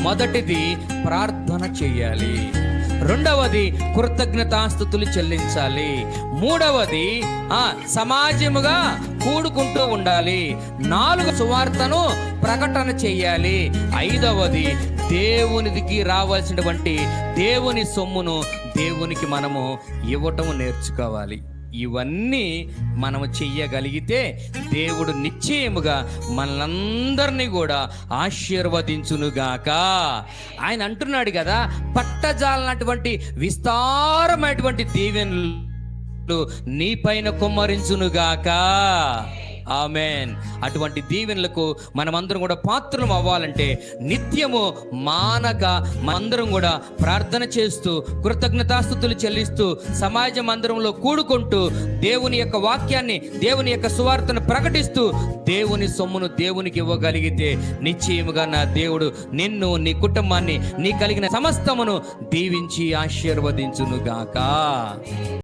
మొదటిది ప్రార్థన చేయాలి, రెండవది కృతజ్ఞతాస్తుతులు చెల్లించాలి, మూడవది సమాజముగా కూడుకుంటూ ఉండాలి, 4 సువార్తను ప్రకటన చెయ్యాలి, 5వది దేవునికి రావాల్సినటువంటి దేవుని సొమ్మును దేవునికి మనము ఇవ్వటం నేర్చుకోవాలి. ఇవన్నీ మనము చెయ్యగలిగితే దేవుడు నిశ్చయముగా మనందరినీ కూడా ఆశీర్వదించునుగాక. ఆయన అంటున్నాడు కదా, పట్టజాలనటువంటి విస్తారమైనటువంటి దీవెనలు నీ పైన కుమ్మరించునుగాక. ఆమెన్. అటువంటి దీవెనలకు మనమందరం కూడా పాత్రలం అవ్వాలంటే నిత్యము మానక మనందరం కూడా ప్రార్థన చేస్తూ కృతజ్ఞతాస్తుతులు చెల్లిస్తూ సమాజ మందిరంలో కూడుకుంటూ దేవుని యొక్క వాక్యాన్ని, దేవుని యొక్క సువార్తను ప్రకటిస్తూ దేవుని సొమ్మును దేవునికి ఇవ్వగలిగితే నిశ్చయముగా నా దేవుడు నిన్ను, నీ కుటుంబాన్ని, నీ కలిగిన సమస్తమును దీవించి ఆశీర్వదించునుగాక.